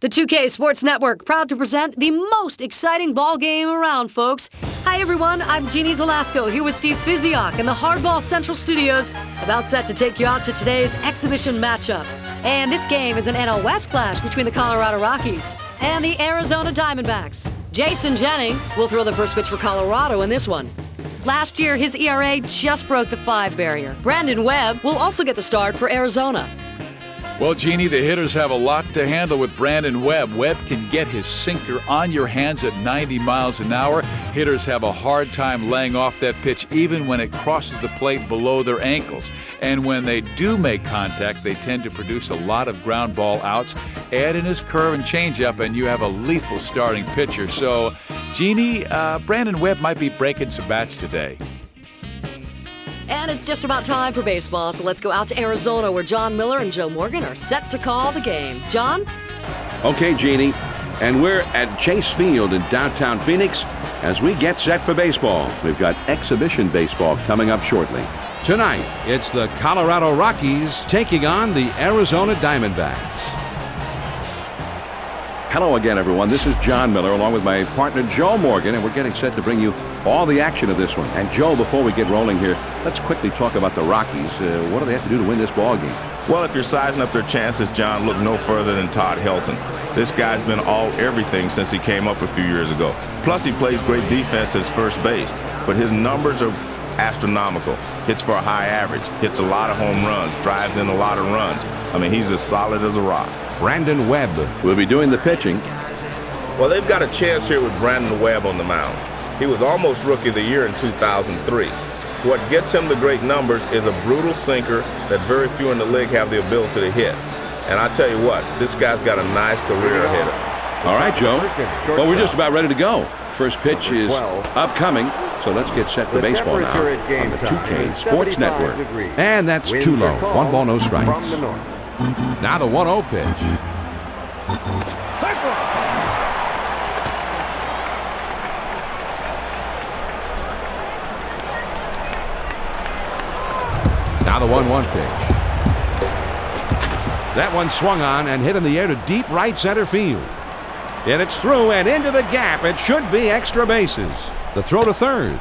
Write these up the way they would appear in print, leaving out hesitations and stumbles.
The 2K Sports Network, proud to present the most exciting ball game around, folks. Hi, everyone. I'm Jeannie Zelasco here with Steve Fiziak in the Hardball Central Studios, about set to take you out to today's exhibition matchup. And this game is an NL West clash between the Colorado Rockies and the Arizona Diamondbacks. Jason Jennings will throw the first pitch for Colorado in this one. Last year, his ERA just broke the 5 barrier. Brandon Webb will also get the start for Arizona. Well, Jeannie, the hitters have a lot to handle with Brandon Webb. Webb can get his sinker on your hands at 90 miles an hour. Hitters have a hard time laying off that pitch even when it crosses the plate below their ankles. And when they do make contact, they tend to produce a lot of ground ball outs. Add in his curve and changeup, and you have a lethal starting pitcher. So, Jeannie, Brandon Webb might be breaking some bats today. And it's just about time for baseball, so let's go out to Arizona, where John Miller and Joe Morgan are set to call the game. John? Okay, Jeannie, and we're at Chase Field in downtown Phoenix as we get set for baseball. We've got exhibition baseball coming up shortly. Tonight, it's the Colorado Rockies taking on the Arizona Diamondbacks. Hello again, everyone. This is John Miller along with my partner Joe Morgan, and we're getting set to bring you all the action of this one. And Joe, before we get rolling here, let's quickly talk about the Rockies. What do they have to do to win this ball game? Well, if you're sizing up their chances, John, look no further than Todd Helton. This guy's been all everything since he came up a few years ago. Plus, he plays great defense at first base. But his numbers are astronomical. Hits for a high average, hits a lot of home runs, drives in a lot of runs. I mean, he's as solid as a rock. Brandon Webb will be doing the pitching. Well, they've got a chance here with Brandon Webb on the mound. He was almost Rookie of the Year in 2003. What gets him the great numbers is a brutal sinker that very few in the league have the ability to hit. And I tell you what, this guy's got a nice career ahead of him. All right, Joe. Well, we're just about ready to go. First pitch is upcoming, so let's get set for baseball now on the 2K Sports Network. And that's too low. 1 ball, no strikes. Now the 1-0 pitch. Now the 1-1 pitch. That one swung on and hit in the air to deep right center field. And it's through and into the gap. It should be extra bases. The throw to third.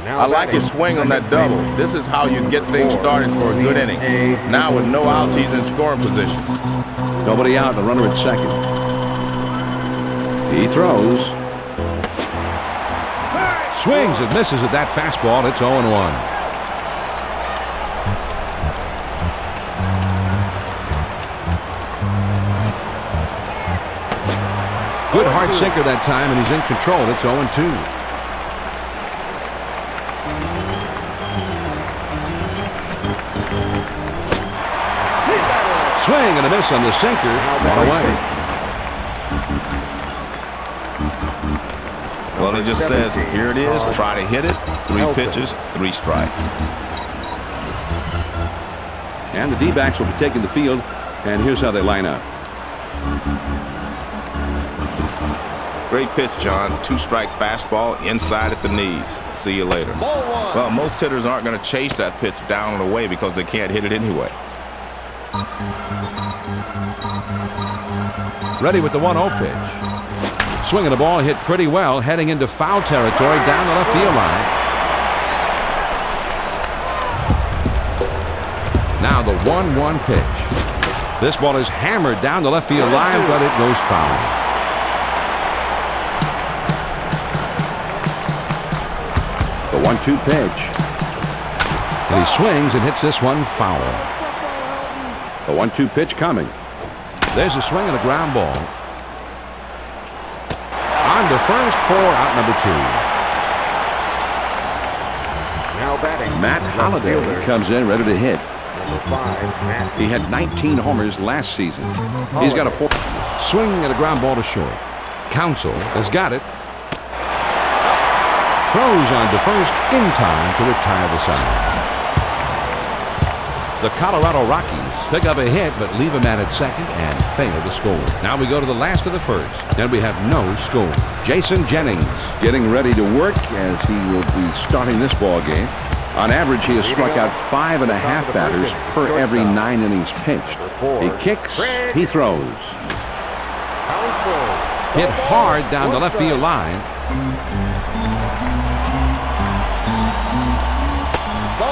I like his swing on that double. This is how you get things started for a good inning. Now with no outs, he's in scoring position. Nobody out, the runner at second. He throws. Swings and misses at that fastball. It's 0-1. Good hard sinker that time, and he's in control. It's 0-2. Swing and a miss on the sinker. One away. Well, it just says, here it is. Try to hit it. 3 pitches, 3 strikes. And the D-backs will be taking the field. And here's how they line up. Great pitch, John. 2-strike fastball inside at the knees. See you later. Well, most hitters aren't going to chase that pitch down and away because they can't hit it anyway. Ready with the 1-0 pitch. Swinging the ball, hit pretty well, heading into foul territory down the left field line. Now the 1-1 pitch. This ball is hammered down the left field line, but it goes foul. The 1-2 pitch. And he swings and hits this one foul. The 1-2 pitch coming. There's a swing and a ground ball. On to first for out number 2. Now batting. Matt Holliday comes in ready to hit. Number 5, He had 19 homers last season. He's got a 4. Swing and a ground ball to short. Counsell has got it. Throws on to first in time to retire the side. The Colorado Rockies pick up a hit but leave a man at second and fail to score. Now we go to the last of the first, and we have no score. Jason Jennings getting ready to work as he will be starting this ball game. On average, he has struck out 5.5 batters per every 9 innings pitched. He kicks, he throws. Hit hard down the left field line.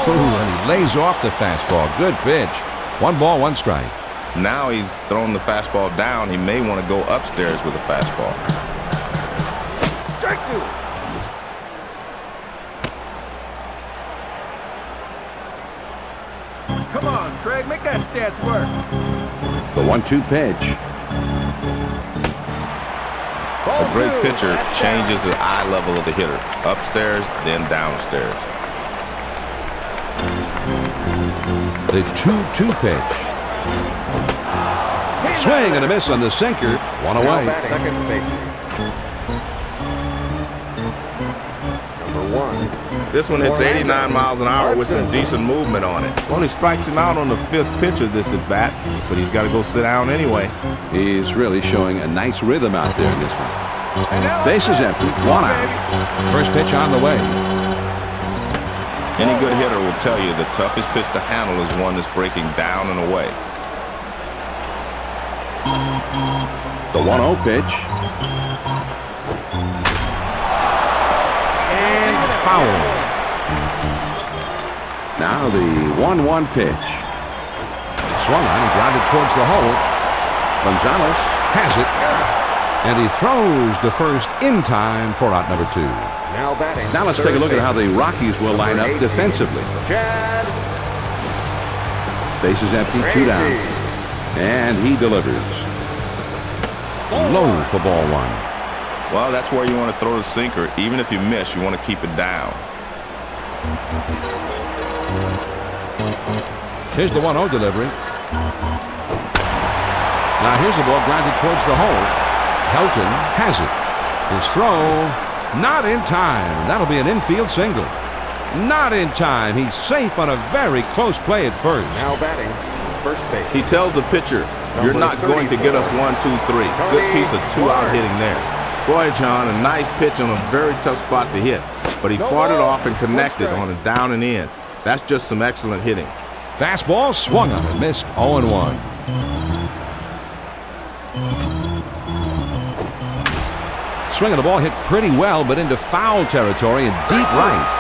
Ooh, and he lays off the fastball. Good pitch. 1 ball, 1 strike. Now he's thrown the fastball down. He may want to go upstairs with the fastball. Strike 2. Come on, Craig, make that stance work. The 1-2 pitch. A great pitcher changes the eye level of the hitter. Upstairs, then downstairs. The 2-2 pitch. Swing and a miss on the sinker. 1 away. Second baseman. Number 1. This one hits 89 miles an hour with some decent movement on it. Only strikes him out on the 5th pitch of this at bat, but he's got to go sit down anyway. He's really showing a nice rhythm out there in this one. Base is empty. 1 out. First pitch on the way. Any good hitter will tell you the toughest pitch to handle is one that's breaking down and away. The 1-0 pitch. And foul. Now the 1-1 pitch. Swung on and grounded towards the hole. Gonzalez has it. And he throws to first in time for out number 2. Now batting. Now let's take a look at how the Rockies will line up defensively. Chad. Base is empty, 2 down. And he delivers. Low for ball 1. Well, that's where you want to throw the sinker. Even if you miss, you want to keep it down. Here's the 1-0 delivery. Now here's the ball grounded towards the hole. Helton has it. His throw, not in time. That'll be an infield single. Not in time. He's safe on a very close play at first. Now batting. First base. He tells the pitcher, you're not going to get us 1, 2, 3. Good piece of 2-out hitting there. Boy, John, a nice pitch on a very tough spot to hit. But he fought it off and connected on a down and in. That's just some excellent hitting. Fastball swung on and missed. 0-1. Swing of the ball hit pretty well, but into foul territory and deep right.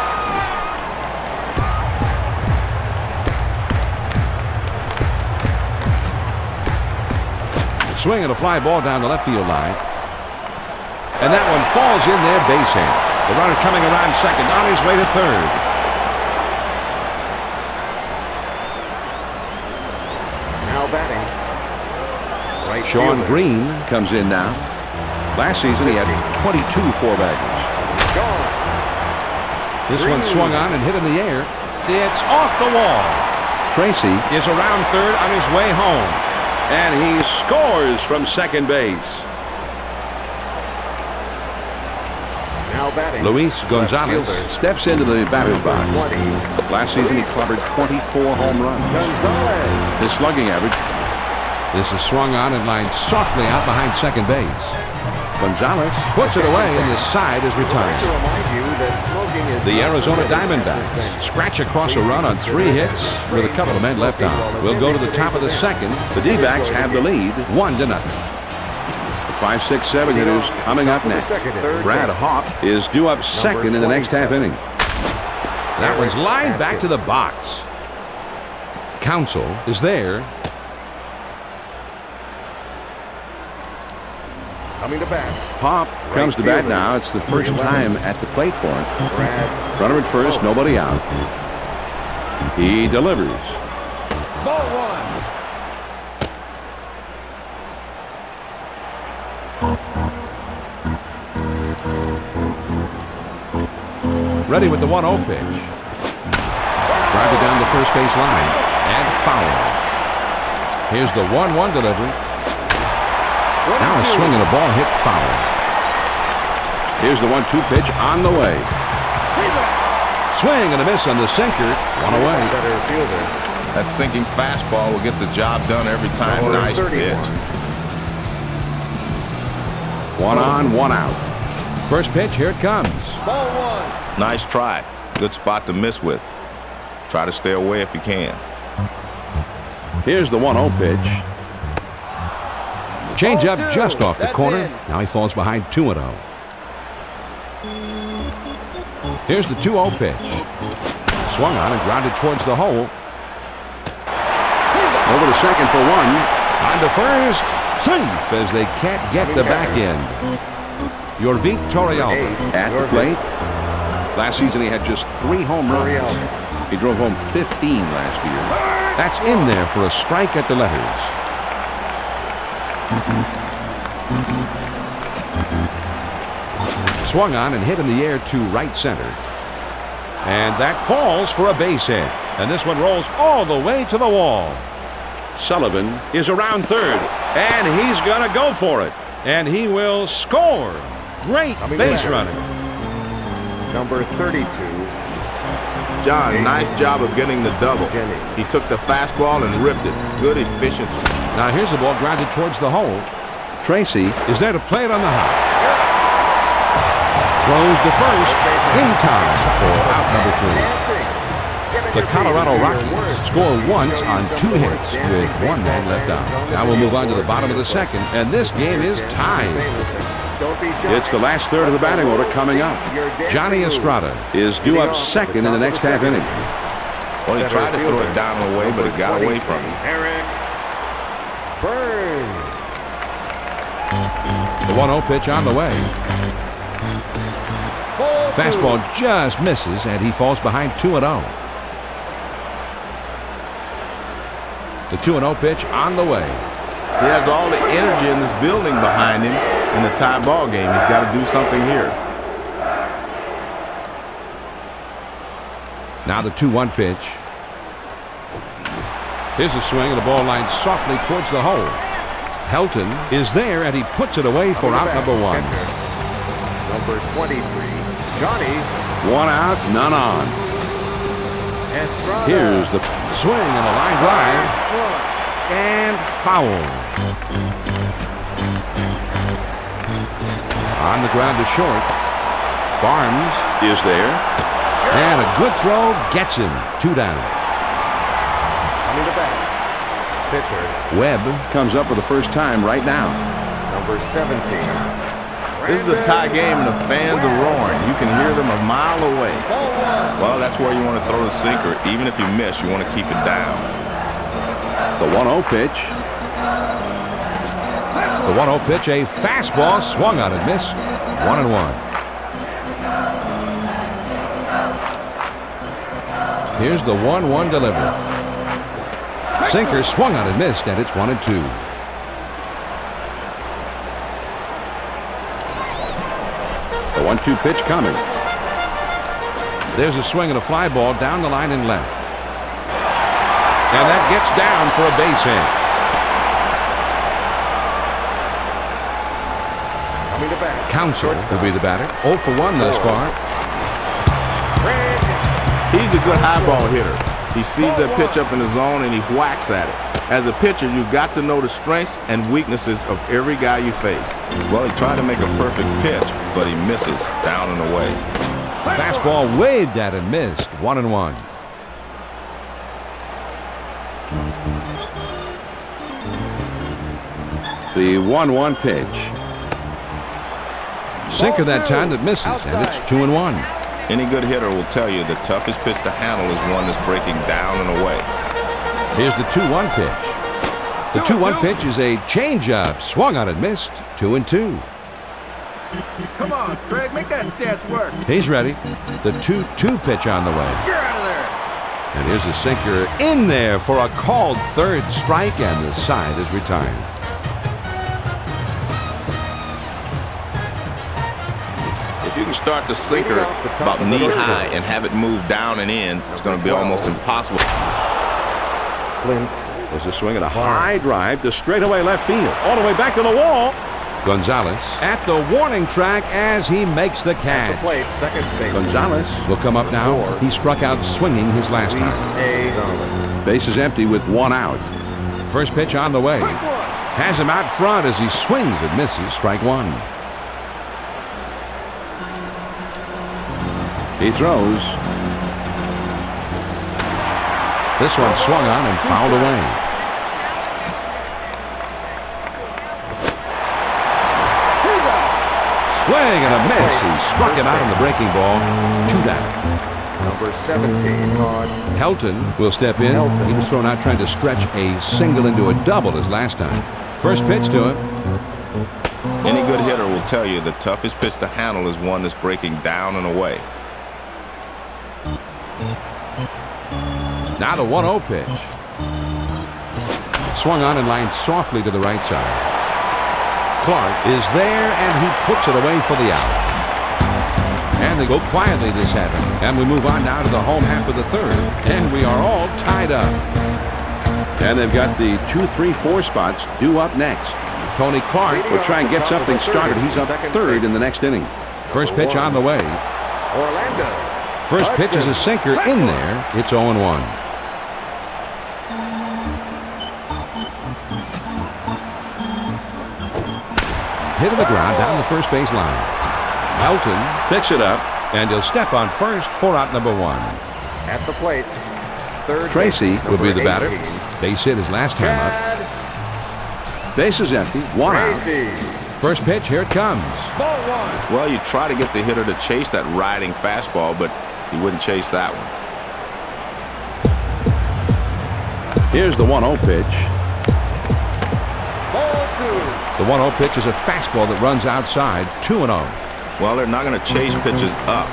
Swing and a fly ball down the left field line. And that one falls in there, base hit. The runner coming around second, on his way to third. Now batting. Right Sean fielder. Green comes in now. Last season he had 22 4-baggers. This one swung on and hit in the air. It's off the wall. Tracy is around third on his way home. And he scores from second base. Now batting. Luis Gonzalez steps into the batter's box. Last season he clobbered 24 home runs. Gonzalez. His slugging average. This is swung on and lined softly out behind second base. Gonzalez puts it away and the side is retired. To remind you that smoking is The Arizona Diamondbacks scratch across a run on 3 hits with a couple of men left on. We'll go to the top of the second. The D-backs have the lead 1-0. The 5, 6, 7 hitters coming up next. Brad Hawk is due up second in the next half inning. That one's lined back to the box. Counsell is there. coming to bat. Pop comes to bat now. It's the first time at the plate for him. Runner at first, nobody out. He delivers. Ball 1. Ready with the 1-0 pitch. Drive it down the first base line and foul. Here's the 1-1 delivery. Now a swing and a ball hit foul. Here's the 1-2 pitch on the way. Swing and a miss on the sinker. One away. That sinking fastball will get the job done every time. Nice pitch. 1 on, 1 out. First pitch, here it comes. Ball 1. Nice try. Good spot to miss with. Try to stay away if you can. Here's the 1-0 pitch. Change up just off the corner. Now he falls behind 2-0. Here's the 2-0 pitch. Swung on and grounded towards the hole. Over to second for one. On to first. Safe as they can't get the back end. Yorvik Torrealba at the plate. Last season he had just 3 home runs. He drove home 15 last year. That's in there for a strike at the letters. Swung on and hit in the air to right center. And that falls for a base hit. And this one rolls all the way to the wall. Sullivan is around third. And he's going to go for it. And he will score. Great base running. Number 32. John, nice job of getting the double. He took the fastball and ripped it. Good efficiency. Now here's the ball grounded towards the hole. Tracy is there to play it on the high. Throws to first in time for out number 3. The Colorado Rockies score once on 2 hits with 1 man left out. Now we'll move on to the bottom of the second, and this game is tied. It's the last third of the batting order coming up. Johnny Estrada is due up second in the next half inning. Well, he tried to throw it down and away, but it got away from him. The 1-0 pitch on the way. Fastball just misses, and he falls behind 2-0. The 2-0 pitch on the way. He has all the energy in this building behind him in the tie ball game. He's got to do something here. Now the 2-1 pitch. Here's a swing, and the ball lines softly towards the hole. Helton is there, and he puts it away for out number 1. Number 23, Johnny. 1 out, none on. Estrada. Here's the swing and a line drive. And foul. On the ground to short. Barnes is there. And a good throw gets him. 2 down. Coming to bat. Pitcher. Webb comes up for the first time right now. Number 17. This is a tie game, and the fans are roaring. You can hear them a mile away. Well, that's where you want to throw the sinker. Even if you miss, you want to keep it down. The 1-0 pitch. The 1-0 pitch, a fastball swung on and missed. 1-1. Here's the 1-1 delivery. Sinker swung on and missed, and it's 1-2. The 1-2 pitch coming. There's a swing and a fly ball down the line and left. And that gets down for a base hit. Counsell will be the batter. 0 for 1 thus far. He's a good high ball hitter. He sees that pitch up in the zone and he whacks at it. As a pitcher, you've got to know the strengths and weaknesses of every guy you face. Well, he tried to make a perfect pitch, but he misses down and away. Fastball waved at and missed. 1-1. The 1-1 pitch. Sinker that time that misses, and it's 2-1. Any good hitter will tell you the toughest pitch to handle is one that's breaking down and away. Here's the 2-1 pitch. The 2-1 pitch is a changeup. Swung on and missed. 2-2. Come on, Craig, make that stance work. He's ready. The 2-2 pitch on the way. Get out of there. And here's the sinker in there for a called third strike, and the side is retired. If you can start the sinker about knee-high and have it move down and in, it's going to be almost impossible. Clint. There's a swing and a high drive to straightaway left field. All the way back to the wall. Gonzalez at the warning track as he makes the catch. Plate, second base. Gonzalez will come up now. He struck out swinging his last time. Base is empty with 1 out. First pitch on the way. Has him out front as he swings and misses. Strike 1. He throws. This one swung on and fouled away. Swing and a miss. He struck him out on the breaking ball. 2 down. Number 17 on. Helton will step in. He was thrown out trying to stretch a single into a double his last time. First pitch to him. Any good hitter will tell you the toughest pitch to handle is one that's breaking down and away. Now the 1-0 pitch. Swung on and lined softly to the right side. Clark is there, and he puts it away for the out. And they go quietly this happened. And we move on now to the home half of the third. And we are all tied up. And they've got the 2, 3, 4 spots due up next. Tony Clark will try and get something started. He's up third in the next inning. First pitch on the way. Orlando. First pitch is a sinker in there. It's 0-1. Hit to the ground down the first base line. Helton picks it up, and he'll step on first for out number 1. At the plate. Third Tracy will be the batter. 18. Base hit his last time up. Base is empty. 1 out. First pitch, here it comes. Ball 1. Well, you try to get the hitter to chase that riding fastball, but he wouldn't chase that one. Here's the 1-0 pitch. Ball 2. The 1-0 pitch is a fastball that runs outside. 2-0. Well, they're not going to chase pitches up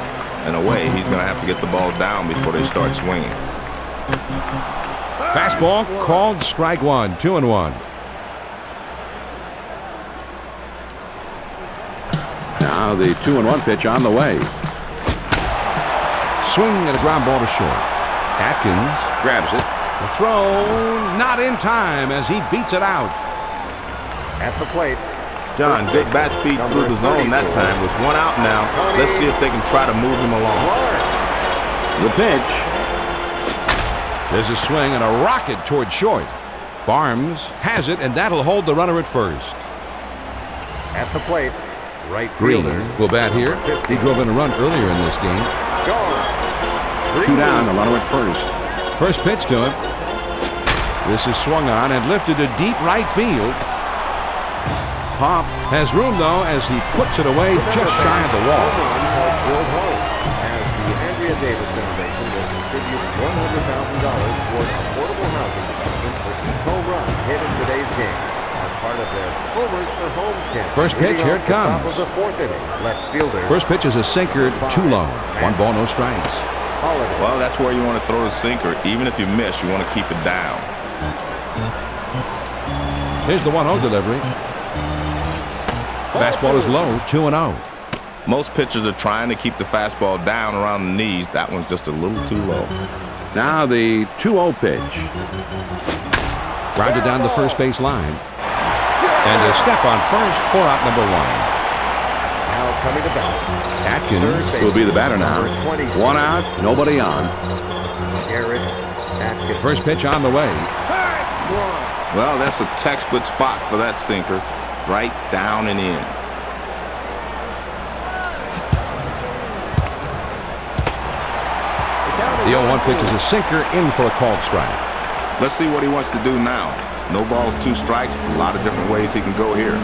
and away. He's going to have to get the ball down before they start swinging. Fastball called strike 1. 2-1. Now the 2-1 pitch on the way. Swing and a ground ball to short. Atkins grabs it. The throw not in time as he beats it out. At the plate. John, good bat speed through the zone that time. With 1 out now, let's see if they can try to move him along. The pitch. There's a swing and a rocket toward short. Barnes has it, and that'll hold the runner at first. At the plate. Right Green fielder. will bat here. He drove in a run earlier in this game. Gone. 2 down, the runner at first. First pitch to him. This is swung on and lifted to deep right field. Pop has room, though, as he puts it away just shy of the wall. As the Andrea Davis Foundation will contribute $100,000 toward affordable housing development for each home run hit in today's game as part of their Homers for Homes campaign. First pitch, here it comes. Top of the 4th inning, left fielder. First pitch is a sinker, too low. 1 ball, no strikes. Well, that's where you want to throw the sinker. Even if you miss, you want to keep it down. Here's the 1-0 delivery. Fastball is low, 2-0. Most pitchers are trying to keep the fastball down around the knees. That one's just a little too low. Now the 2-0 pitch. Grounded down the first base line. And a step on first for out number 1. Now coming to bat. Atkins will be the batter now. 1 out, nobody on. Eric Atkins. First pitch on the way. Well, that's a textbook spot for that sinker. Right down and in. The 0-1 pitch is a sinker in for a called strike. Let's see what he wants to do now. No balls, 2 strikes. A lot of different ways he can go here.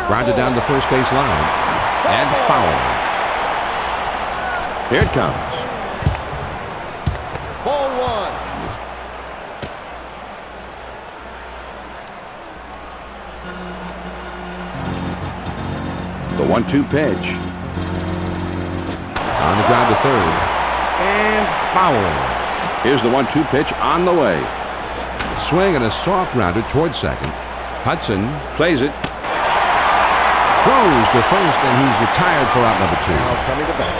Grounded down the first base line. And foul. Here it comes. Ball 1. The 1-2 pitch. On the ground to third. And foul. Here's the 1-2 pitch on the way. Swing and a soft grounder towards second. Hudson plays it. Throws to first, and he's retired for out number 2. Now coming to bat.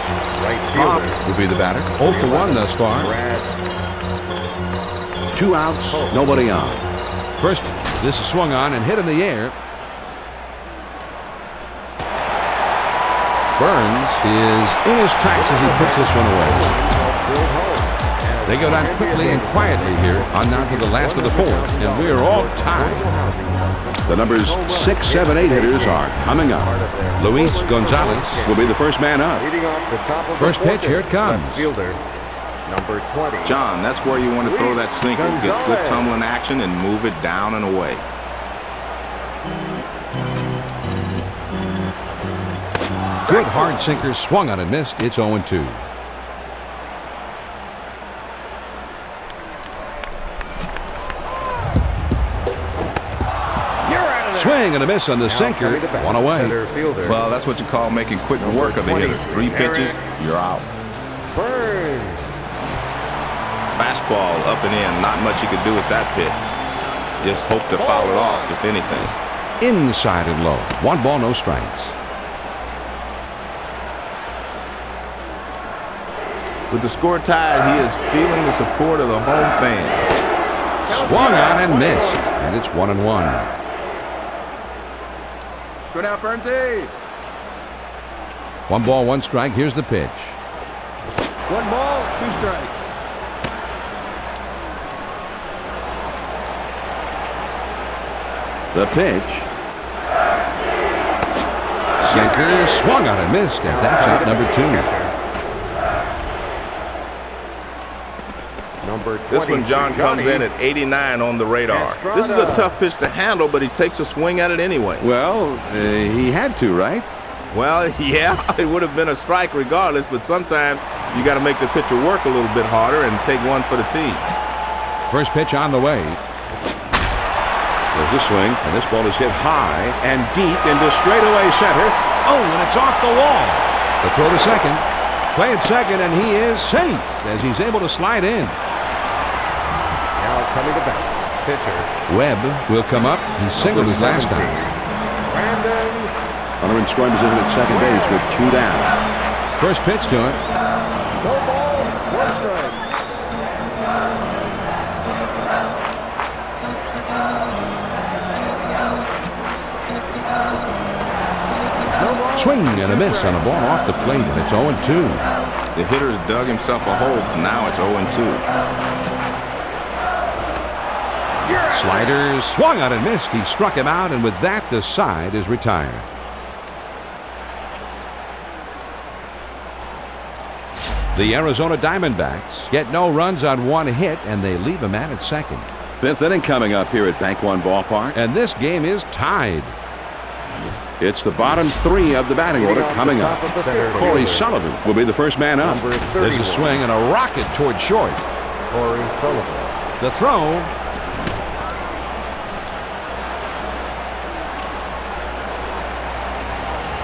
Right fielder. Pop will be the batter. 0 for 1 thus far. 2 outs, nobody on. First, this is swung on and hit in the air. Burns is in his tracks as he puts this one away. They go down quickly and quietly here on down to the last of the 4th, and we're all tied. The numbers 6, 7, 8 hitters are coming up. Luis Gonzalez will be the first man up. First pitch, here it comes. Number 20. John, that's where you want to throw that sinker. Get good tumbling action and move it down and away. Good hard sinker, swung on and missed. It's 0-2. Swing and a miss on the sinker. One away. Well, that's what you call making quick work of the hitter. 3 pitches, you're out. Burns. Fastball up and in. Not much you could do with that pitch. Just hope to foul it off, if anything. Inside and low. 1 ball, no strikes. With the score tied, he is feeling the support of the home fans. Swung on and missed. And it's 1-1. Go now, Burnsy. 1 ball, 1 strike. Here's the pitch. 1 ball, 2 strikes. The pitch. Sinker, swung on and missed, and that's out number 2. Number 20. This one, John, comes in at 89 on the radar. This is a tough pitch to handle, but he takes a swing at it anyway. Well, he had to, right? Well, yeah, it would have been a strike regardless, but sometimes you got to make the pitcher work a little bit harder and take one for the team. First pitch on the way. There's a swing, and this ball is hit high and deep into straightaway center. Oh, and it's off the wall. The throw to second. Play at second, and he is safe as he's able to slide in. Now coming to bat. Pitcher. Webb will come up. He singled his last time. Brandon. Runner in scoring position at second base with 2 down. First pitch to him. No ball, 1 strike. Swing and a miss on a ball off the plate, and it's 0-2. The hitter's dug himself a hole. Now it's 0-2. Slider swung on and missed. He struck him out, and with that, the side is retired. The Arizona Diamondbacks get no runs on 1 hit, and they leave a man at second. 5th inning coming up here at Bank One Ballpark, and this game is tied. It's the bottom 3 of the batting order coming up. Corey Sullivan will be the first man up. There's a swing and a rocket toward short. Corey Sullivan. The throw.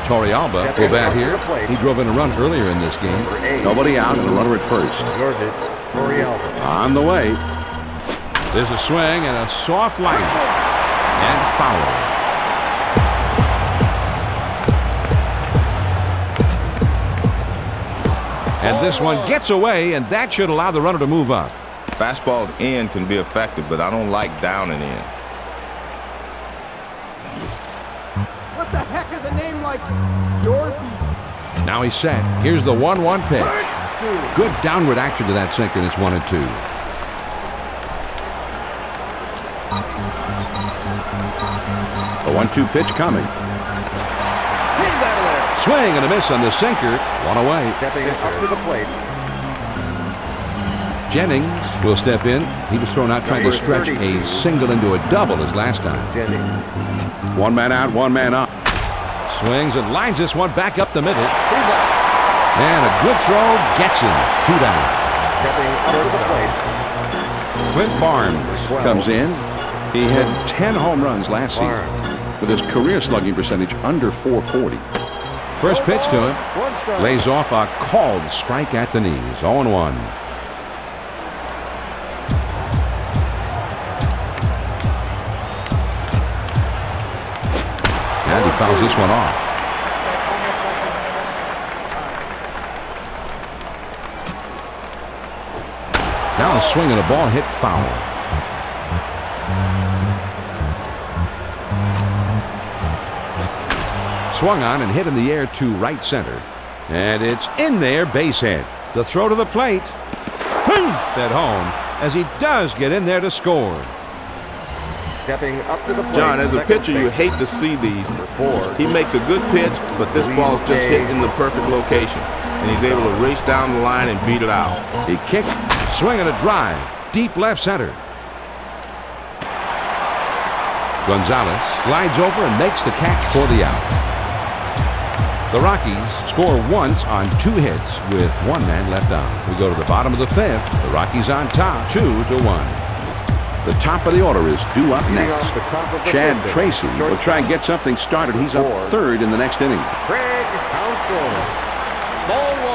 Torrealba will bat here. He drove in a run earlier in this game. Nobody out and a runner at first. On the way. There's a swing and a soft line. And foul. And this one gets away, and that should allow the runner to move up. Fastballs in can be effective, but I don't like down and in. What the heck is a name like Yorkie? Now he's set. Here's the 1-1 pitch. Good downward action to that sinker, and it's 1-2. A 1-2 pitch coming. Swing and a miss on the sinker. 1 away. Stepping up to the plate. Jennings will step in. He was thrown out trying to stretch a single into a double as last time. Jennings. 1 man out, 1 man up. Swings and lines this one back up the middle. And a good throw gets him. 2 down. Stepping up to the plate. Clint Barnes comes in. He had 10 home runs last season with his career slugging percentage under .440. First pitch to him. Lays off a called strike at the knees. 0-1. And he fouls this one off. Now a swing and a ball hit foul. Swung on and hit in the air to right center. And it's in there, base hit. The throw to the plate. Poof! At home as he does get in there to score. Stepping up to the plate. John, as a pitcher, you hate to see these. He makes a good pitch, but this ball's just hit in the perfect location. and he's able to race down the line and beat it out. He kicked, swing and a drive, deep left center. Gonzalez glides over and makes the catch for the out. The Rockies score once on 2 hits with 1 man left on. We go to the bottom of the 5th. The Rockies on top, 2-1. The top of the order is due up next. Chad Tracy will try and get something started. He's up 3rd in the next inning. Craig Counsell. Ball 1.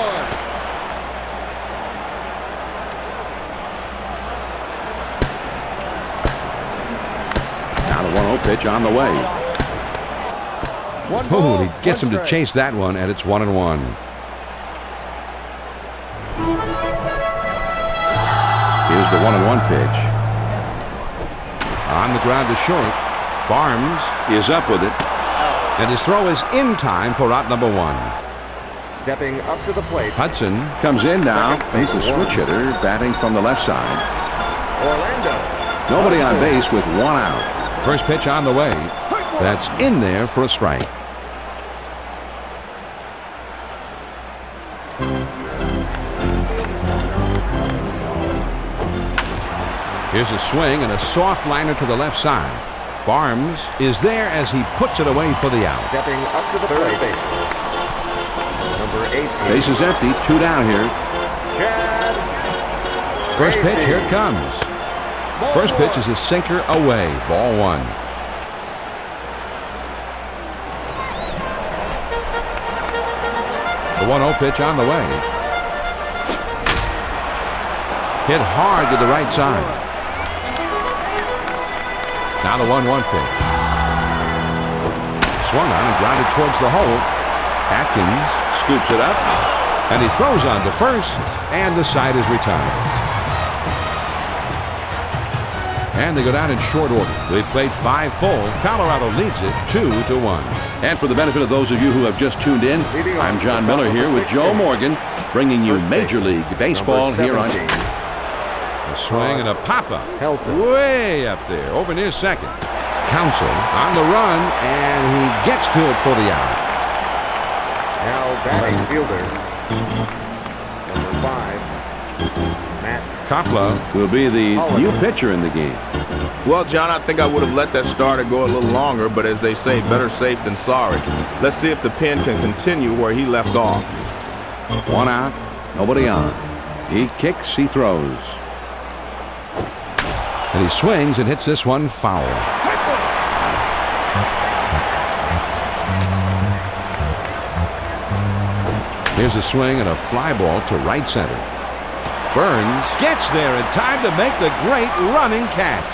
Now the 1-0 pitch on the way. Oh, he gets him to chase that one, and it's 1-1. Here's the 1-1 pitch. On the ground to short. Barnes is up with it. And his throw is in time for out number 1. Stepping up to the plate. Hudson comes in now. He's a switch hitter batting from the left side. Orlando. Nobody on base with 1 out. First pitch on the way. That's in there for a strike. Here's a swing and a soft liner to the left side. Barnes is there as he puts it away for the out. Stepping up to the third base. Number 18. Base is empty, 2 down here. Chad First pitch, Tracy. here it comes. First pitch is a sinker away, ball 1. The 1-0 pitch on the way. Hit hard to the right side. Now the 1-1 pitch. Swung on and grounded towards the hole. Atkins scoops it up, and he throws on to first, and the side is retired. And they go down in short order. They've played 5 full. Colorado leads it 2-1. And for the benefit of those of you who have just tuned in, I'm John Miller here with Joe Morgan, bringing you Major League Baseball here on. A swing and a pop-up. Way up there, over near second. Counsell on the run, and he gets to it for the out. Now batting fielder. Number 5. Matt Kopla will be the new pitcher in the game. Well, John, I think I would have let that starter go a little longer, but as they say, better safe than sorry. Let's see if the pen can continue where he left off. 1 out, nobody on. He kicks, he throws. And he swings and hits this one foul. Here's a swing and a fly ball to right center. Burns gets there in time to make the great running catch.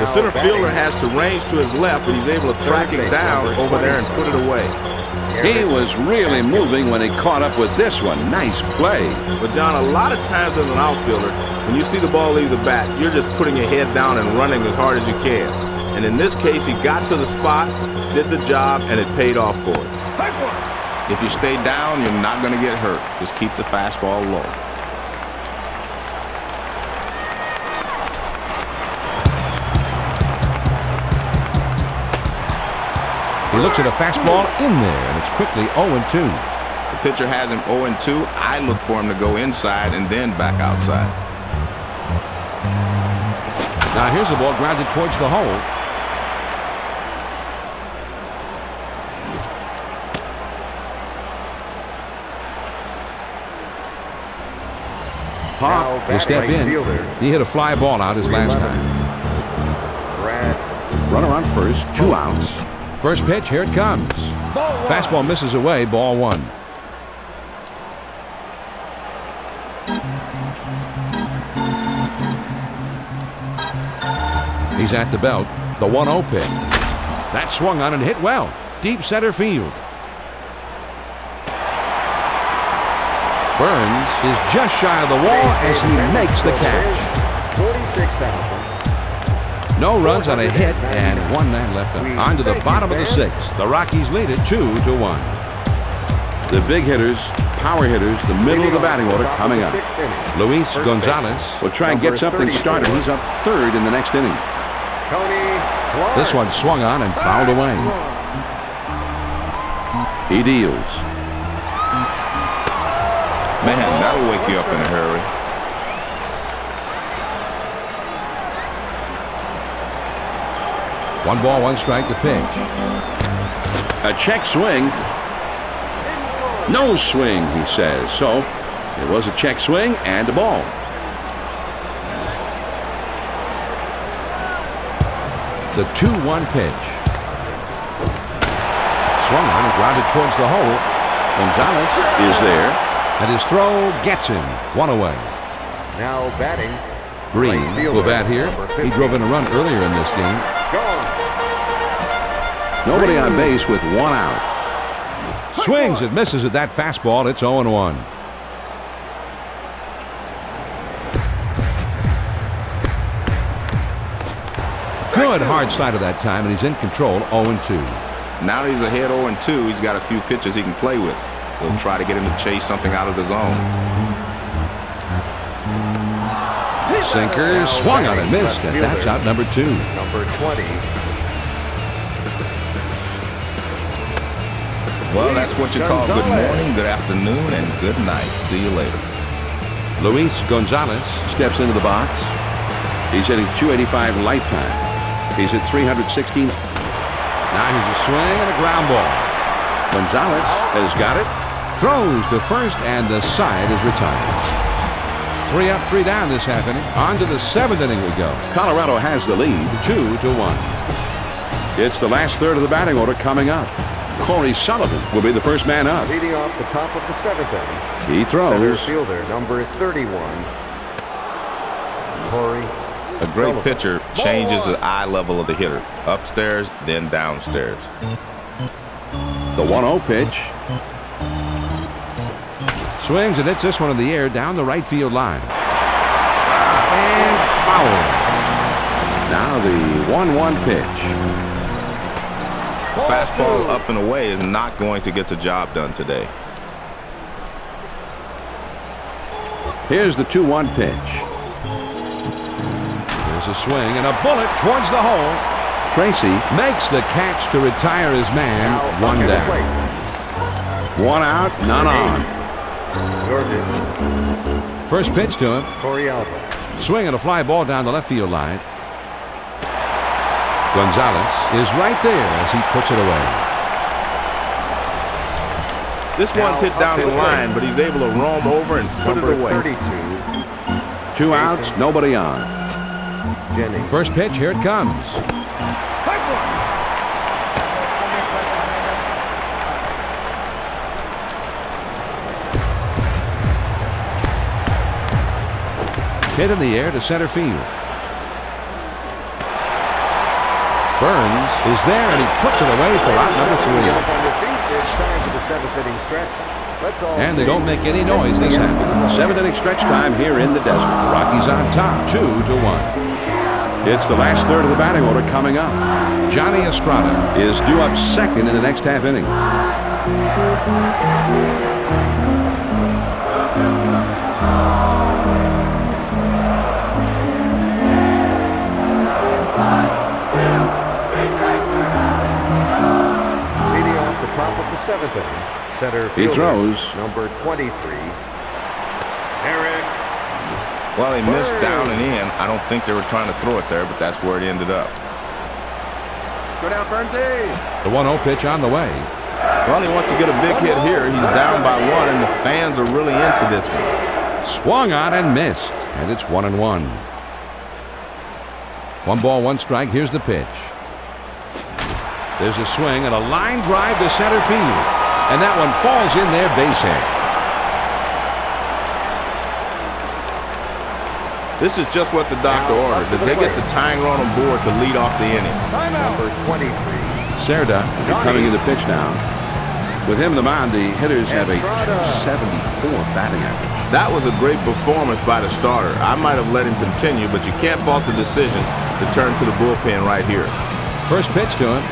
The center fielder has to range to his left, but he's able to track it down over there and put it away. He was really moving when he caught up with this one. Nice play. But, John, a lot of times as an outfielder, when you see the ball leave the bat, you're just putting your head down and running as hard as you can. And in this case, he got to the spot, did the job, and it paid off for it. If you stay down, you're not going to get hurt. Just keep the fastball low. He looks at a fastball in there, and it's quickly 0-2. The pitcher has him 0-2. I look for him to go inside and then back outside. Now here's the ball grounded towards the hole. Pop will step in. He hit a fly ball out his last time. Runner on first, 2 outs. First pitch, here it comes. Fastball misses away, ball 1. He's at the belt. The 1-0 pitch. That swung on and hit well. Deep center field. Burns is just shy of the wall as he makes the catch. 46,000. No runs on a hit and 1 man left on to the bottom of the 6th. The Rockies lead it 2-1. The big hitters, power hitters, the middle of the batting order coming up. Luis Gonzalez will try and get something started. He's up 3rd in the next inning. This one swung on and fouled away. He deals. Man, that'll wake you up in a hurry. 1 ball, 1 strike to pitch. A check swing. No swing, he says. So it was a check swing and a ball. The 2-1 pitch. Swung on and grounded towards the hole. Gonzalez is there, and his throw gets him. 1 away. Now batting. Green will bat here. He drove in a run earlier in this game. Nobody on base with 1 out. Swings and misses at that fastball. It's 0-1. Good hard side of that time, and he's in control. 0-2. Now he's ahead 0-2. He's got a few pitches he can play with. He'll try to get him to chase something out of the zone. Sinker swung on and missed, and that's out number 2. Number 20. Well, that's what you call good morning, good afternoon, and good night. See you later. Luis Gonzalez steps into the box. He's hitting .285 lifetime. He's at 316. Now here's a swing and a ground ball. Gonzalez has got it. Throws to first, and the side is retired. 3 up, 3 down this half inning. On to the 7th inning we go. Colorado has the lead, 2-1. It's the last third of the batting order coming up. Corey Sullivan will be the first man up. Leading off the top of the 7th inning. He throws. Center fielder, number 31. Corey. A great pitcher changes the eye level of the hitter. Upstairs, then downstairs. The 1-0 pitch. Swings and hits this one in the air down the right field line. And foul. Now the 1-1 pitch. Fastball up and away is not going to get the job done today. Here's the 2-1 pitch. There's a swing and a bullet towards the hole. Tracy makes the catch to retire his man. 1 down. 1 out, none on. First pitch to him. Corey Alba. Swing and a fly ball down the left field line. Gonzalez is right there as he puts it away. This one's hit down the line, but he's able to roam over and put it away. 32. 2 outs, nobody on. Jennings. First pitch, here it comes. Hit in the air to center field. Burns is there, and he puts it away for out number 3. And they don't make any noise this half inning. 7th inning stretch time here in the desert. The Rockies on top, 2-1. It's the last third of the batting order coming up. Johnny Estrada is due up second in the next half inning. Leading off the top of the 7th inning. Center fielder, He throws. number 23. Eric. Well, he missed down and in. I don't think they were trying to throw it there, but that's where it ended up. Go down, Bernsey. The 1-0 pitch on the way. Well, he wants to get a big hit here. He's down by 1, and the fans are really into this one. Swung on and missed, and it's 1-1. 1 ball, 1 strike. Here's the pitch. There's a swing and a line drive to center field, and that one falls in there base hit. This is just what the doctor ordered. Did they get the tying run on board to lead off the inning? Number 23. Cerda is coming in the pitch now. With him in the mound, the hitters have a .274 batting average. That was a great performance by the starter. I might have let him continue, but you can't fault the decision to turn to the bullpen right here. First pitch to him.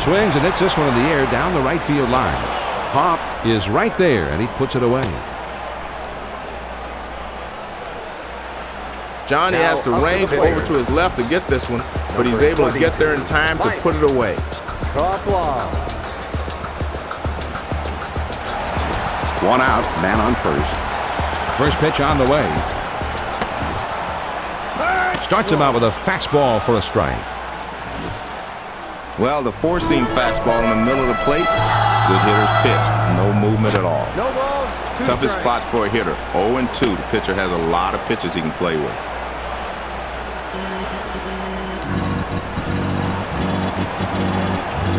Swings and hits this one in the air down the right field line. Pop is right there, and he puts it away. Johnny has to range over to his left to get this one, but he's able to get there in time to put it away. One out, man on first. First pitch on the way. Starts him out with a fastball for a strike. Well, the four-seam fastball in the middle of the plate, good hitter's pitch. No movement at all. No balls, 2 Toughest strikes. spot for a hitter. 0-2. The pitcher has a lot of pitches he can play with.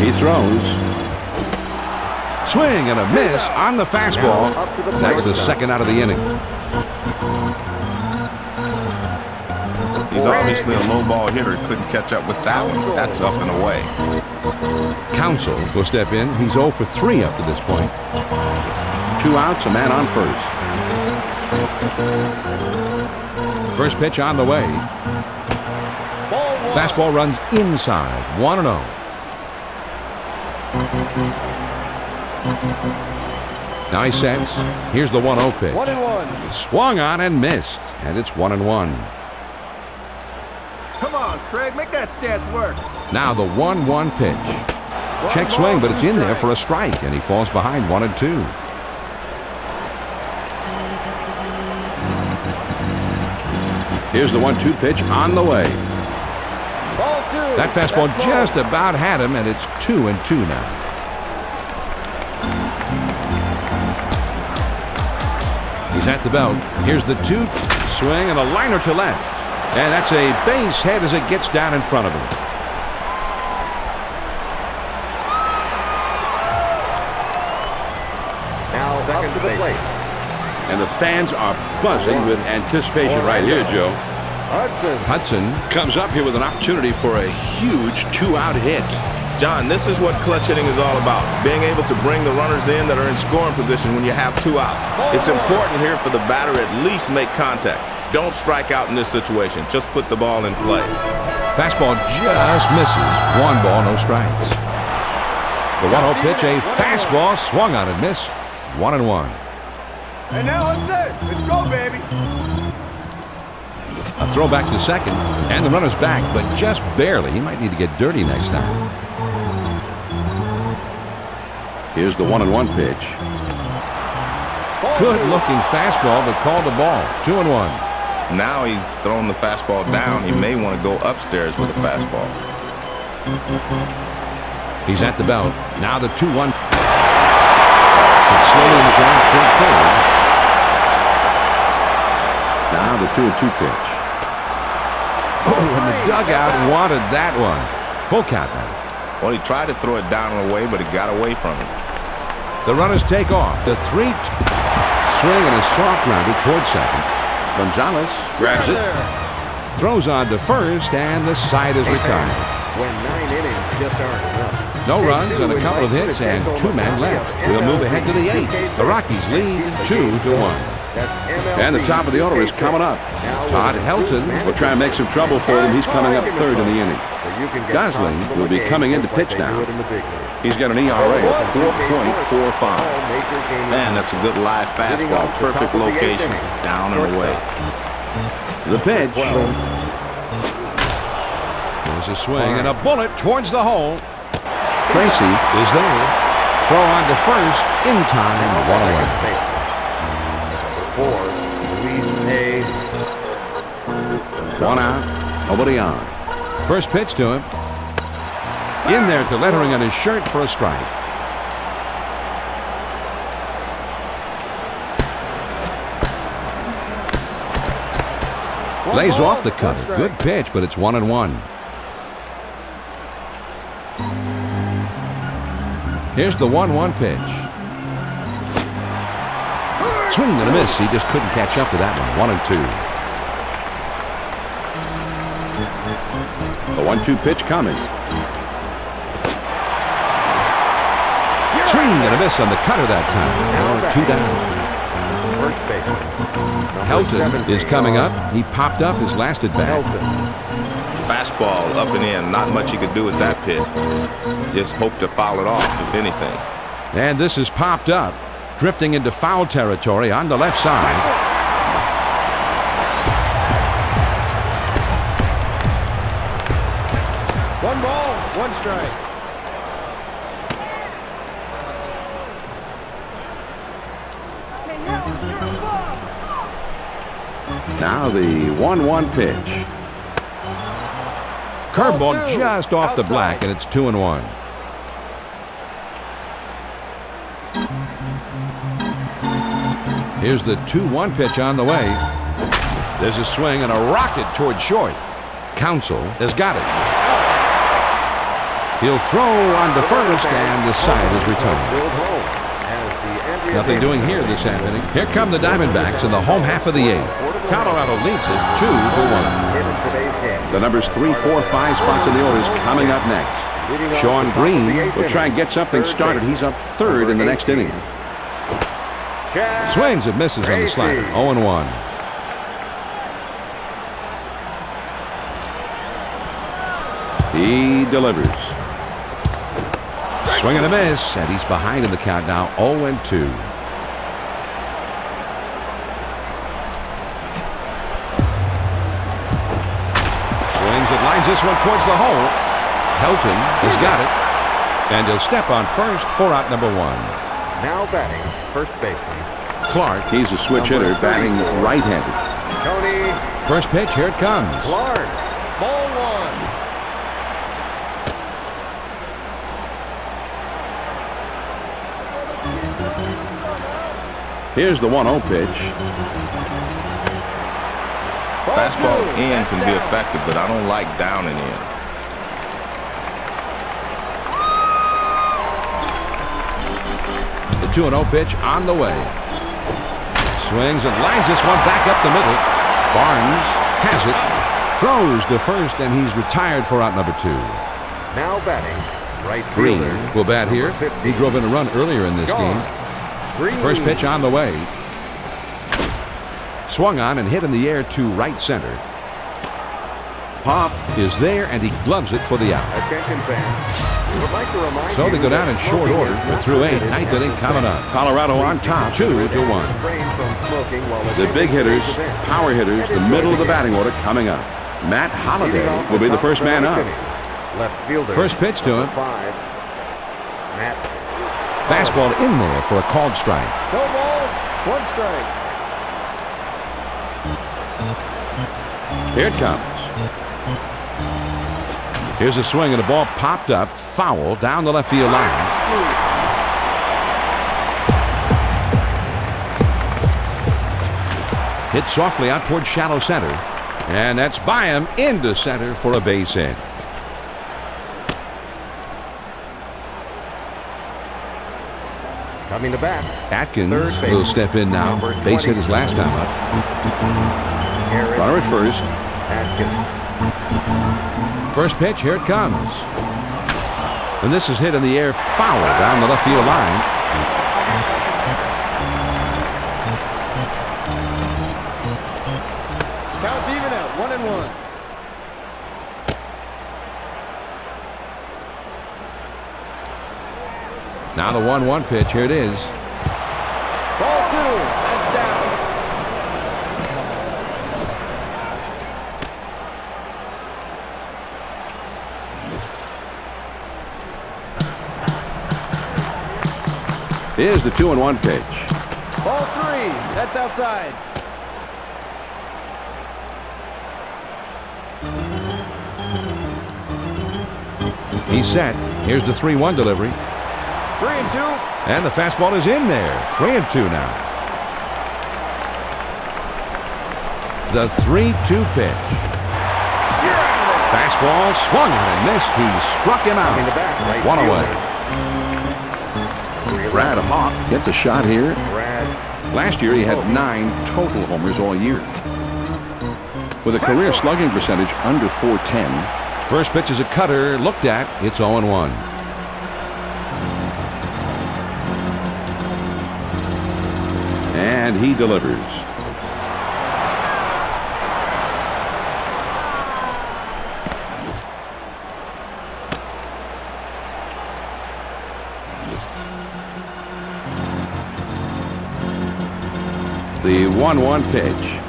He throws. Swing and a miss on the fastball. That's the second out of the inning. He's obviously a low ball hitter. Couldn't catch up with that one. That's up and away. Counsell will step in. He's 0 for 3 up to this point. 2 outs, a man on first. First pitch on the way. Fastball runs inside. 1-0. Now he sets. Here's the 1-0 pitch. 1-1. Swung on and missed. And it's 1-1. Come on, Craig, make that stance work. Now the 1-1 pitch. Check swing, but it's in there for a strike, and he falls behind 1-2. Here's the 1-2 pitch on the way. Ball 2. That fastball just about had him, and it's 2-2 now. He's at the belt. Here's the 2 swing and a liner to left. And that's a base hit as it gets down in front of him. Now second to the plate. And the fans are buzzing with anticipation right here, Joe. Hudson comes up here with an opportunity for a huge 2-out hit. John, this is what clutch hitting is all about. Being able to bring the runners in that are in scoring position when you have 2 outs. It's important here for the batter at least make contact. Don't strike out in this situation. Just put the ball in play. Fastball just misses. 1 ball, no strikes. The 1-0 pitch, a fastball swung on and missed. 1-1. And now it's this. Let's go, baby. A throw back to second, and the runner's back, but just barely. He might need to get dirty next time. Here's the 1-1 pitch. Good-looking fastball, but called the ball. 2-1. Now he's thrown the fastball down. He may want to go upstairs with the fastball. He's at the belt. Now the 2-1. It's slowly in the ground straight forward. Now the 2-2 pitch. Oh, and the dugout wanted that one. Full count now. Well, he tried to throw it down and away, but it got away from him. The runners take off. The 3 swing and a soft grounder towards second. Gonzalez grabs it, throws on to first, and the side is retired. When 9 innings just aren't enough. No runs and a couple of hits and 2 men left. We'll move ahead to the 8th. The Rockies lead 2-1. And the top of the order is coming up. Todd Helton will try and make some trouble for them. He's coming up 3rd in the inning. Gosling will be coming in to pitch now. He's got an ERA of 4.45. Man, that's a good live fastball. Perfect location. Down and away. The pitch. There's a swing and a bullet towards the hole. Tracy is there. Throw on to first. In time. 1 away. 4, Luis Hayes. 1 out. Nobody on. First pitch to him. In there at the lettering on his shirt for a strike. Lays off the cutter. Good pitch, but it's 1-1. Here's the 1-1 pitch. Swing and a miss. He just couldn't catch up to that one. 1-2. The 1-2 pitch coming. Swing and a miss on the cutter that time. 2 down. Helton is coming up. He popped up his last at bat. Fastball up and in. Not much he could do with that pitch. Just hope to foul it off, if anything. And this is popped up. Drifting into foul territory on the left side. 1 ball, 1 strike. Now the 1-1 pitch. Curveball just off the black, and it's 2-1. Here's the 2-1 pitch on the way. There's a swing and a rocket toward short. Counsell has got it. He'll throw on to first, and the side is returned. Nothing doing here this half inning. Here come the Diamondbacks in the home half of the 8th. Colorado leads it 2-1. The numbers 3, 4, 5 spots in the order is coming up next. Sean Green will try and get something started. He's up 3rd in the next inning. Swings and misses on the slider. 0-1. He delivers. Swing and a miss, and he's behind in the count now, 0-2. Swings and lines this one towards the hole. Helton has got it, and he'll step on first for out number 1. Now batting, first baseman Clark. He's a switch hitter, batting right-handed. Tony. First pitch, here it comes. Clark. Ball 1. Here's the 1-0 pitch. Fastball in can be effective, but I don't like down and in. The 2-0 pitch on the way. Swings and lines this one back up the middle. Barnes has it. Throws to first, and he's retired for out number 2. Now batting, right Green fielder. will bat here. He drove in a run earlier in this game. Green. First pitch on the way. Swung on and hit in the air to right center. Pop is there, and he gloves it for the out. Attention fans. We would like to remind So they go down in short order. We're We're through 8. Ninth inning coming up. Colorado on top, 2-1. The big hitters, power hitters, the middle of the batting order coming up. Matt Holliday will be the first man up. Left fielder. First pitch to him. 5. Matt. Fastball in there for a called strike. No balls, 1 strike. Here it comes. Here's a swing, and the ball popped up, foul, down the left field line. Hit softly out toward shallow center, and that's by him into center for a base hit. Coming to bat. Atkins Third base. will step in now. Base hit his last time up. Runner at first. Atkins. First pitch, here it comes. And this is hit in the air, foul down the left field line. Count's even at 1-1. Now the 1-1 pitch, here it is. Ball 2. That's down. Here's the 2-1 pitch. Ball 3. That's outside. He's set. Here's the 3-1 delivery. 3-2. And the fastball is in there. 3-2 now. The 3-2 pitch. Fastball swung on and missed. He struck him out. Coming to bat, right 1 away. fielder. Brad Hawk gets a shot here. Brad. Last year he had 9 total homers all year. With a career slugging percentage under .410. First pitch is a cutter. Looked at. It's 0-1. And he delivers. The 1-1 pitch.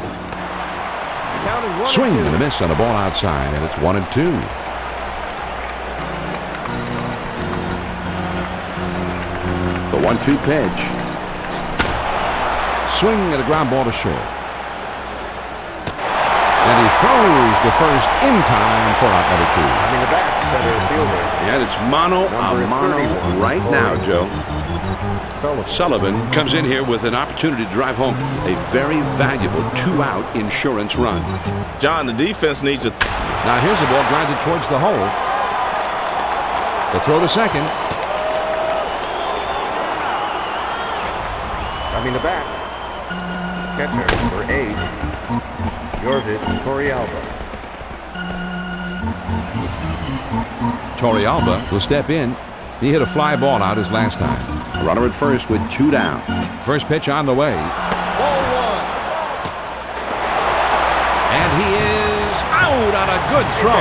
Count is 1-2. Swing and a miss on a ball outside, and it's 1-2. The 1-2 pitch. Swing and a ground ball to short. And he throws the first in time for out number 2. Coming to bat, center fielder. And it's mono a mono right now, Joe. Sullivan comes in here with an opportunity to drive home a very valuable 2-out insurance run. John, the defense needs a... Now here's the ball grounded towards the hole. The throw to second. Coming to bat, catcher number 8, Jordan Torrealba. Torrealba will step in. He hit a fly ball out his last time. Runner at first with 2 down. First pitch on the way. Ball 1. And he is out on a good throw.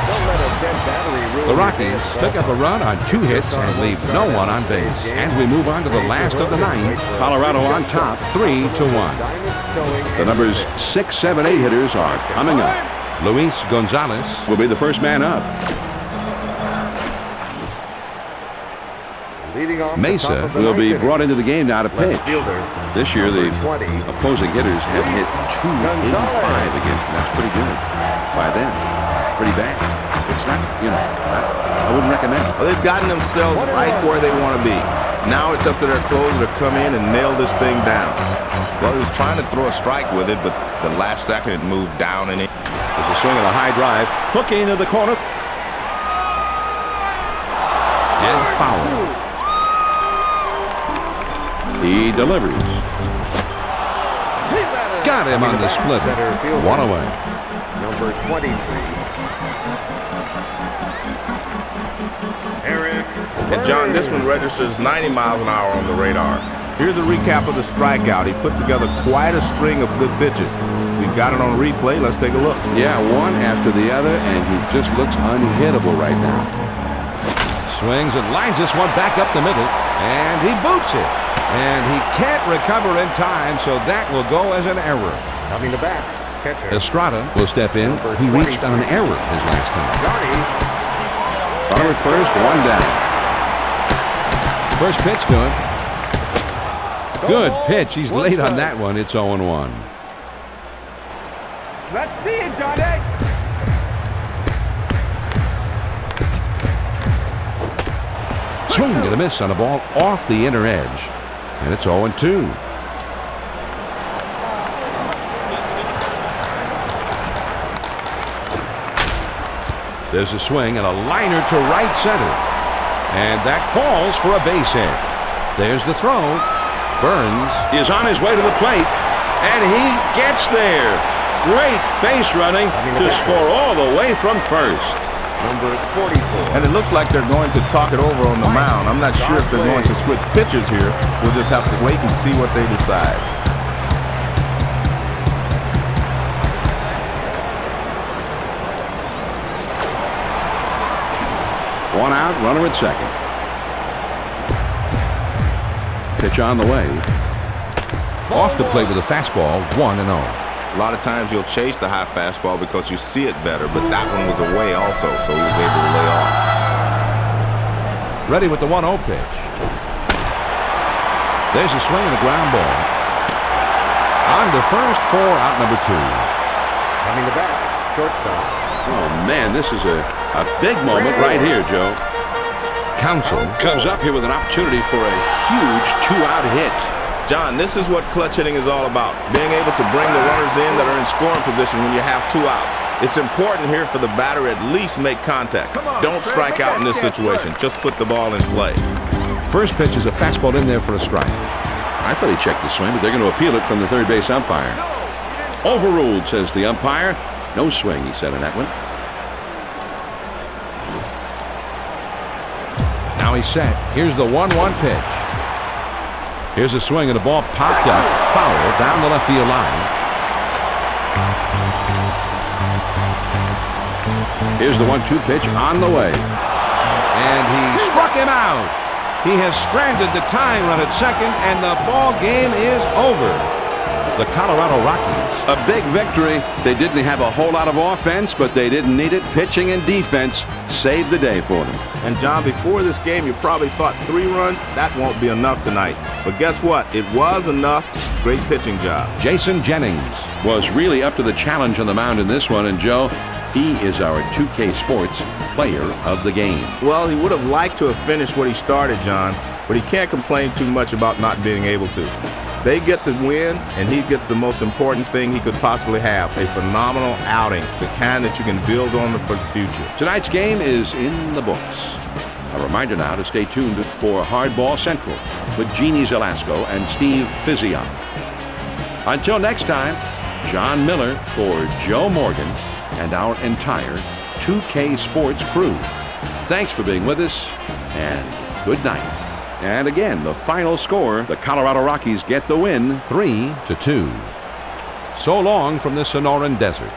Don't let a dead battery ruin The your Rockies day. pick up a run on 2 hits and leave no one on base. And we move on to the last of the 9th. Colorado on top, 3-1. The numbers 6, 7, 8 hitters are coming up. Luis Gonzalez will be the first man up. Leading off the top Mesa of the will ninth be inning. brought into the game now to pitch. Left fielder, This year, the number 20, opposing hitters have hit 285 against them. That's pretty good by them. Pretty bad. It's not, I wouldn't recommend it. Well, they've gotten themselves right where they want to be. Now it's up to their closer to come in and nail this thing down. Well, he was trying to throw a strike with it, but the last second it moved down and in. There's a swing and a high drive. Hooking into the corner. And foul. He delivers. Got him on the split. One away. number 23. Eric. And John, this one registers 90 miles an hour on the radar. Here's a recap of the strikeout. He put together quite a string of good pitches. We've got it on replay. Let's take a look. Yeah, one after the other, and he just looks unhittable right now. Swings and lines this one back up the middle, and he boots it. And he can't recover in time, so that will go as an error. Coming to bat, catcher. Estrada will step in. He reached on an error his last time. Johnny. Runner at first, 1 down. First pitch to him. Good pitch. He's late on that one. It's 0-1. Let's see it, Johnny. Swing and a miss on a ball off the inner edge. And it's 0-2. There's a swing and a liner to right center. And that falls for a base hit. There's the throw. Burns is on his way to the plate. And he gets there. Great base running to score all the way from first. Number 44. And it looks like they're going to talk it over on the mound. I'm not sure if they're going to switch pitchers here. We'll just have to wait and see what they decide. One out, runner at second. Pitch on the way. Off the plate with a fastball, 1-0. A lot of times you'll chase the high fastball because you see it better, but that one was away also, so he was able to lay off. Ready with the 1-0 pitch. There's a swing and a ground ball. On to first for out number 2. Coming to bat, shortstop. Oh, man, this is a big moment right here, Joe. Counsell comes up here with an opportunity for a huge 2-out hit. John, this is what clutch hitting is all about. Being able to bring the runners in that are in scoring position when you have 2 outs. It's important here for the batter to at least make contact. Don't strike out in this situation. Just put the ball in play. First pitch is a fastball in there for a strike. I thought he checked the swing, but they're going to appeal it from the third base umpire. Overruled, says the umpire. No swing, he said on that one. Now he's set. Here's the 1-1 pitch. Here's a swing and a ball popped up, foul down the left field line. Here's the 1-2 pitch on the way. And he struck him out. He has stranded the tying run at second, and the ball game is over. the Colorado Rockies. A big victory. They didn't have a whole lot of offense, but they didn't need it. Pitching and defense saved the day for them. And John, before this game, you probably thought 3 runs, that won't be enough tonight. But guess what? It was enough. Great pitching job. Jason Jennings was really up to the challenge on the mound in this one. And Joe, he is our 2K Sports Player of the Game. Well, he would have liked to have finished what he started, John, but he can't complain too much about not being able to. They get the win, and he gets the most important thing he could possibly have, a phenomenal outing, the kind that you can build on for the future. Tonight's game is in the books. A reminder now to stay tuned for Hardball Central with Jeannie Zelasco and Steve Fiziak. Until next time, John Miller for Joe Morgan and our entire 2K Sports crew. Thanks for being with us, and good night. And again, the final score, the Colorado Rockies get the win 3-2. So long from the Sonoran Desert.